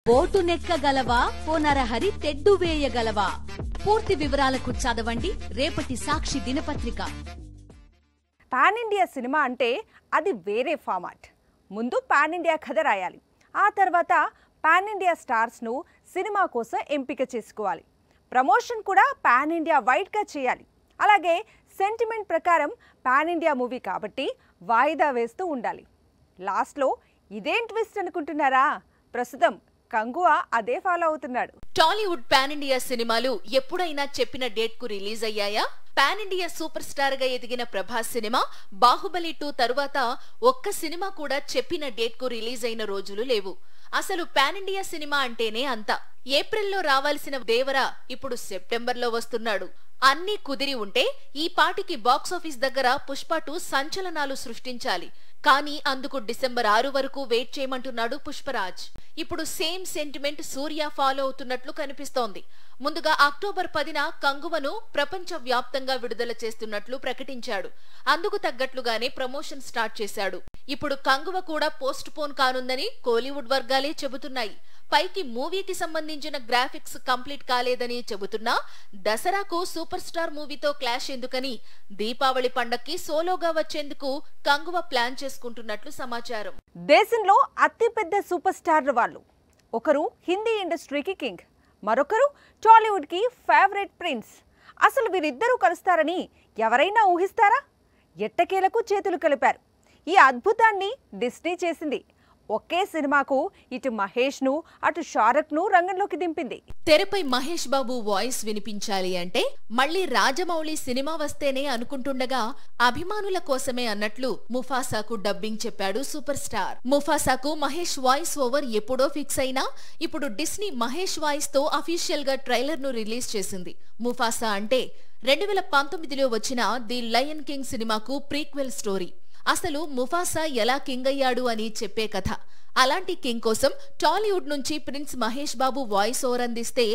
Boat నెక్కగలవా ఓ నరహరి తెడ్డు వేయగలవా? పూర్తి వివరాలకు చదవండి రేపటి సాక్షి దినపత్రిక. పాన్ ఇండియా సినిమా అంటే అది వేరే ఫార్మాట్. ముందు పాన్ ఇండియా కథ రాయాలి, ఆ తర్వాత పాన్ ఇండియా స్టార్స్ను సినిమా కోసం ఎంపిక చేసుకోవాలి. ప్రమోషన్ కూడా పాన్ ఇండియా వైడ్గా చేయాలి. అలాగే సెంటిమెంట్ ప్రకారం పాన్ ఇండియా మూవీ కాబట్టి వాయిదా వేస్తూ ఉండాలి. లాస్ట్లో ఇదేం ట్విస్ట్ అనుకుంటున్నారా? ప్రస్తుతం కంగువా అదే ఫాలో అవుతున్నాడు. టాలీవుడ్ పాన్ ఇండియా సినిమాలు ఎప్పుడైనా చెప్పిన డేట్ కు రిలీజ్ అయ్యాయా? పాన్ ఇండియా సూపర్ స్టార్ గా ఎదిగిన ప్రభాస్ సినిమా బాహుబలి 2 తరువాత ఒక్క సినిమా కూడా చెప్పిన డేట్ కు రిలీజ్ అయిన రోజులు లేవు. అసలు పాన్ ఇండియా సినిమా అంటేనే అంత. ఏప్రిల్లో రావాల్సిన దేవరా ఇప్పుడు సెప్టెంబర్లో వస్తున్నాడు. అన్నీ కుదిరి ఉంటే ఈ పాటికి బాక్సాఫీస్ దగ్గర పుష్ప 2 సంచలనాలు సృష్టించాలి. కానీ అందుకు డిసెంబర్ 6 వరకు వెయిట్ చేయమంటున్నాడు పుష్పరాజ్. ఇప్పుడు సేమ్ సెంటిమెంట్ సూర్య ఫాలో అవుతున్నట్లు కనిపిస్తోంది. ముందుగా అక్టోబర్ 10న కంగువను ప్రపంచ వ్యాప్తంగా విడుదల చేస్తున్నట్లు ప్రకటించాడు. అందుకు తగ్గట్లుగానే ప్రమోషన్ స్టార్ట్ చేశాడు. ఇప్పుడు కంగువ కూడా పోస్ట్ పోన్ కానుందని కోలీవుడ్ వర్గాలే చెబుతున్నాయి. పైకి మూవీకి సంబంధించిన గ్రాఫిక్స్ కంప్లీట్ కాలేదని చెబుతున్నా దసరాకు సూపర్ స్టార్ మూవీతో క్లాష్ ఎందుకని దీపావళి పండక్కి సోలోగా వచ్చేందుకు కంగువ ప్లాన్ చేసుకుంటున్నట్లు సమాచారం. దేశంలో అతిపెద్ద సూపర్ స్టార్లు వాళ్ళు. ఒకరు హిందీ ఇండస్ట్రీకి కింగ్, మరొకరు టాలీవుడ్కి ఫేవరెట్ ప్రిన్స్. అసలు వీరిద్దరూ కలుస్తారని ఎవరైనా ఊహిస్తారా? ఎట్టకేలకు చేతులు కలిపారు. ఈ అద్భుతాన్ని డిస్నీ చేసింది. ఒకే సినిమాకు ఇటు మహేష్ ను అటు షారుఖ్ ను రంగంలోకి దింపింది. తెరపై మహేష్ బాబు వాయిస్ వినిపించాలి అంటే మళ్లీ రాజమౌళి సినిమా వస్తేనే అనుకుంటుండగా అభిమానుల కోసమే అన్నట్లు ముఫాసాకు డబ్బింగ్ చెప్పాడు సూపర్ స్టార్. ముఫాసాకు మహేష్ వాయిస్ ఓవర్ ఎప్పుడో ఫిక్స్ అయినా ఇప్పుడు డిస్నీ మహేష్ వాయిస్ తో అఫీషియల్ గా ట్రైలర్ ను రిలీజ్ చేసింది. ముఫాసా అంటే 2019లో వచ్చిన ది లయన్ కింగ్ సినిమాకు ప్రీక్వెల్ స్టోరీ. అసలు ముఫాసా ఎలా కింగ్ అయ్యాడు అని చెప్పే కథ. అలాంటి కింగ్ కోసం టాలీవుడ్ నుంచి prince Mahesh Babu voice over అందిస్తే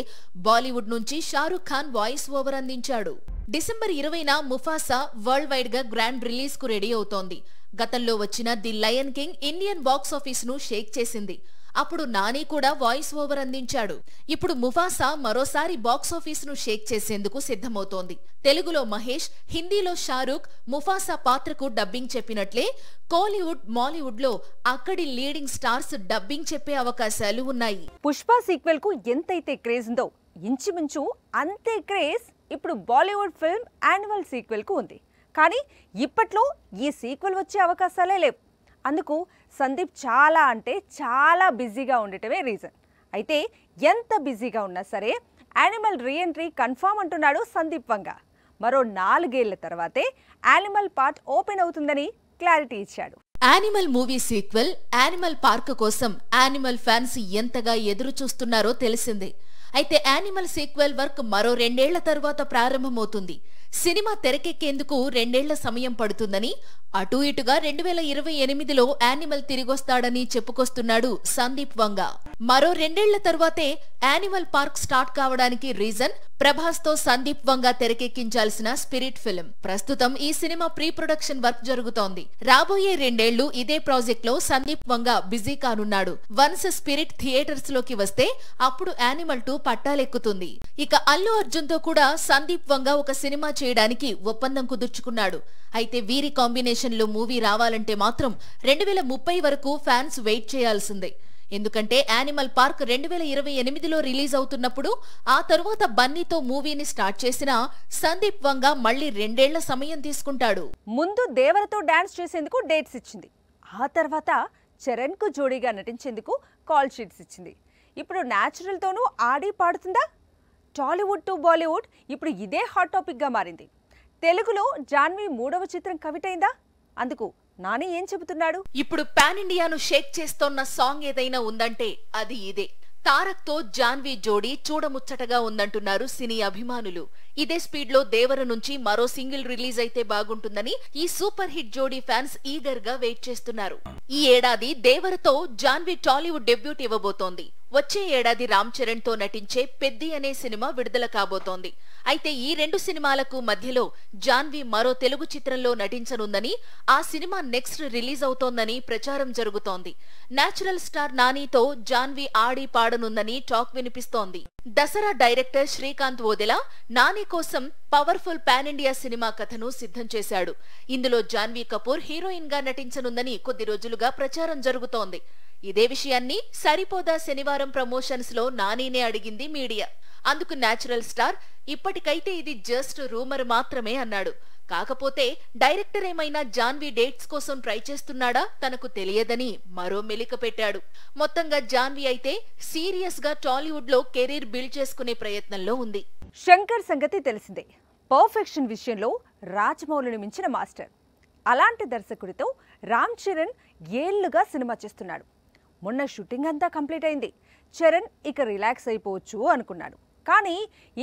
బాలీవుడ్ నుంచి షారుఖ్ ఖాన్ వాయిస్ ఓవర్ అందించాడు. డిసెంబర్ 20న ముఫాసా వరల్డ్ వైడ్ గా గ్రాండ్ రిలీజ్ కు రెడీ అవుతోంది. గతంలో వచ్చిన the lion king Indian box office ను షేక్ చేసింది. అప్పుడు నాని కూడా వాయిస్ ఓవర్ అందించాడు. ఇప్పుడు ముఫాసా మరోసారి బాక్సాఫీస్ ను షేక్ చేసేందుకు సిద్ధమవుతోంది. తెలుగులో మహేష్, హిందీలో షారుఖ్ ముఫాసా పాత్రకు డబ్బింగ్ చెప్పినట్లే కోలీవుడ్, మాలీవుడ్ లో అక్కడి లీడింగ్ స్టార్స్ డబ్బింగ్ చెప్పే అవకాశాలు ఉన్నాయి. పుష్ప సీక్వెల్ కు ఎంతైతే క్రేజ్ ఉందో ఇంచుమించు అంతే క్రేజ్ ఇప్పుడు బాలీవుడ్ ఫిల్మ్ యానిమల్ సీక్వెల్ కు ఉంది. కానీ ఇప్పట్లో ఈ సీక్వెల్ వచ్చే అవకాశాలే లేవు. అందుకు సందీప్ చాలా అంటే చాలా బిజీగా ఉండటమే రీజన్. అయితే ఎంత బిజీగా ఉన్నా సరే యానిమల్ రీఎంట్రీ కన్ఫర్మ్ అంటున్నాడు సందీప్ వంగ. మరో 4 ఏళ్ల తర్వాతే యానిమల్ పార్ట్ ఓపెన్ అవుతుందని క్లారిటీ ఇచ్చాడు. Animal movie sequel animal park కోసం యానిమల్ ఫ్యాన్స్ ఎంతగా ఎదురు చూస్తున్నారో తెలిసిందే. అయితే యానిమల్ సీక్వెల్ వర్క్ మరో 2 ఏళ్ల తర్వాత ప్రారంభమవుతుంది. సినిమా తెరకెక్కేందుకు 2 ఏళ్ల సమయం పడుతుందని, అటూ ఇటుగా 2028లో యానిమల్ తిరిగొస్తాడని చెప్పుకొస్తున్నాడు సందీప్ వంగ. మరో 2 ఏళ్ల తర్వాతే యానిమల్ పార్క్ స్టార్ట్ కావడానికి రీజన్ ప్రభాస్ తో సందీప్ వంగ తెరకెక్కించాల్సిన స్పిరిట్ ఫిల్మ్. ప్రస్తుతం ఈ సినిమా ప్రీ ప్రొడక్షన్ వర్క్ జరుగుతోంది. రాబోయే 2 ఏళ్లు ఇదే ప్రాజెక్ట్ లో సందీప్ వంగ బిజీ కానున్నాడు. వన్స్ స్పిరిట్ థియేటర్స్ లోకి వస్తే అప్పుడు యానిమల్ 2 పట్టాలెక్కుతుంది. ఇక అల్లు అర్జున్ తో కూడా సందీప్ వంగ ఒక సినిమా చేయడానికి ఒప్పందం కుదుర్చుకున్నాడు. అయితే వీరి కాంబినేషన్ లో మూవీ రావాలంటే మాత్రం 2030 వరకు ఫ్యాన్స్ వెయిట్ చేయాల్సిందే. ఎందుకంటే యానిమల్ పార్క్ 2028లో రిలీజ్ అవుతున్నప్పుడు ఆ తరువాత బన్నీతో మూవీని స్టార్ట్ చేసిన సందీప్ వంగ మళ్లీ 2 ఏళ్ల సమయం తీసుకుంటాడు. ముందు దేవరతో డాన్స్ చేసేందుకు డేట్స్ ఇచ్చింది. ఆ తర్వాత చరణ్ కు జోడీగా నటించేందుకు కాల్ షీట్స్ ఇచ్చింది. ఇప్పుడు న్యాచురల్ తోనూ ఆడి పాడుతుందా? టాలీవుడ్ టు బాలీవుడ్ ఇప్పుడు ఇదే హాట్ టాపిక్ గా మారింది. తెలుగులో జాన్వీ 3వ చిత్రం కవిటైందా? అందుకు నాని ఏం చెబుతున్నాడు? ఇప్పుడు పాన్ ఇండియాను షేక్ చేస్తోన్న సాంగ్ ఏదైనా ఉందంటే అది ఇదే. తారక్ తో జాన్వీ జోడీ చూడముచ్చటగా ఉందంటున్నారు సినీ అభిమానులు. ఇదే స్పీడ్ లో దేవర నుంచి మరో సింగిల్ రిలీజ్ అయితే బాగుంటుందని ఈ సూపర్ హిట్ జోడీ ఫ్యాన్స్ ఈగర్ గా వెయిట్ చేస్తున్నారు. ఈ ఏడాది దేవరతో జాన్వీ టాలీవుడ్ డెబ్యూట్ ఇవ్వబోతోంది. వచ్చే ఏడాది రామ్ చరణ్ తో నటించే పెద్ది అనే సినిమా విడుదల కాబోతోంది. అయితే ఈ రెండు సినిమాలకు మధ్యలో జాన్వీ మరో తెలుగు చిత్రంలో నటించనుందని, ఆ సినిమా నెక్స్ట్ రిలీజ్ అవుతోందని ప్రచారం జరుగుతోంది. నేచురల్ స్టార్ నానితో జాన్వీ ఆడి పాడనుందని టాక్ వినిపిస్తోంది. దసరా డైరెక్టర్ శ్రీకాంత్ ఓదెలా నాని కోసం పవర్ఫుల్ పాన్ ఇండియా సినిమా కథను సిద్ధం చేశాడు. ఇందులో జాన్వీ కపూర్ హీరోయిన్ గా నటించనుందని కొద్ది రోజులుగా ప్రచారం జరుగుతోంది. ఇదే విషయాన్ని సరిపోదా శనివారం ప్రమోషన్స్ లో నానినే అడిగింది మీడియా. అందుకు నేచురల్ స్టార్ ఇప్పటికైతే ఇది జస్ట్ రూమర్ మాత్రమే అన్నాడు. కాకపోతే డైరెక్టర్ ఏమైనా జాన్వీ డేట్స్ కోసం ట్రై చేస్తున్నాడా తనకు తెలియదని మరో మెలిక పెట్టాడు. మొత్తంగా జాన్వీ అయితే సీరియస్ గా టాలీవుడ్ లో కెరీర్ బిల్డ్ చేసుకునే ప్రయత్నంలో ఉంది. శంకర్ సంగతి తెలిసిందే. పర్ఫెక్షన్ విషయంలో రాజమౌళిని మించిన మాస్టర్. అలాంటి దర్శకుడితో రామ్ చరణ్ ఏళ్లుగా సినిమా చేస్తున్నాడు. మొన్న షూటింగ్ అంతా కంప్లీట్ అయింది. చరణ్ ఇక రిలాక్స్ అయిపోవచ్చు అనుకున్నాడు. కానీ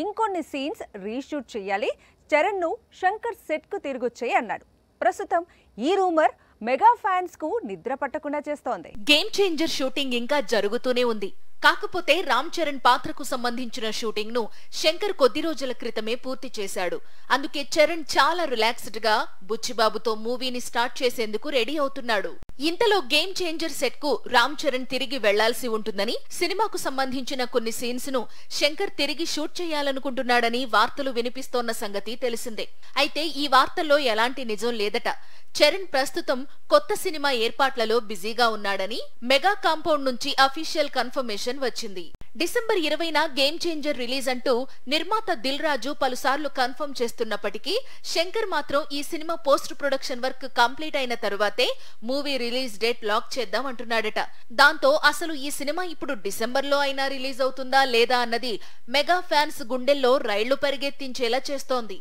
ఇంకొన్ని సీన్స్ రీషూట్ చేయాలి, చరణ్ను శంకర్ సెట్కు తిరిగొచ్చాయి అన్నాడు. ప్రస్తుతం ఈ రూమర్ మెగా ఫ్యాన్స్ కు నిద్ర పట్టకుండా చేస్తోంది. గేమ్ చేంజర్ షూటింగ్ ఇంకా జరుగుతూనే ఉంది. కాకపోతే రామ్ చరణ్ పాత్రకు సంబంధించిన షూటింగ్ ను శంకర్ కొద్ది రోజుల క్రితమే పూర్తి చేశాడు. అందుకే చరణ్ చాలా రిలాక్స్డ్ గా బుచ్చిబాబుతో మూవీని స్టార్ట్ చేసేందుకు రెడీ అవుతున్నాడు. ఇంతలో గేమ్ చేంజర్ సెట్ కు రామ్ చరణ్ తిరిగి వెళ్లాల్సి ఉంటుందని, సినిమాకు సంబంధించిన కొన్ని సీన్స్ ను శంకర్ తిరిగి షూట్ చేయాలనుకుంటున్నాడని వార్తలు వినిపిస్తోన్న సంగతి తెలిసిందే. అయితే ఈ వార్తల్లో ఎలాంటి నిజం లేదట. చరణ్ ప్రస్తుతం కొత్త సినిమా ఏర్పాట్లలో బిజీగా ఉన్నాడని మెగా కాంపౌండ్ నుంచి అఫీషియల్ కన్ఫర్మేషన్ వచ్చింది. డిసెంబర్ 20న గేమ్ చేంజర్ రిలీజ్ అంటూ నిర్మాత దిల్ రాజు పలుసార్లు కన్ఫర్మ్ చేస్తున్నప్పటికీ శంకర్ మాత్రం ఈ cinema post production work complete అయిన తరువాతే మూవీ రిలీజ్ డేట్ లాక్ చేద్దాం అంటున్నాడట. దాంతో అసలు ఈ సినిమా ఇప్పుడు డిసెంబర్లో అయినా రిలీజ్ అవుతుందా లేదా అన్నది మెగా ఫ్యాన్స్ గుండెల్లో రైళ్లు పరిగెత్తించేలా చేస్తోంది.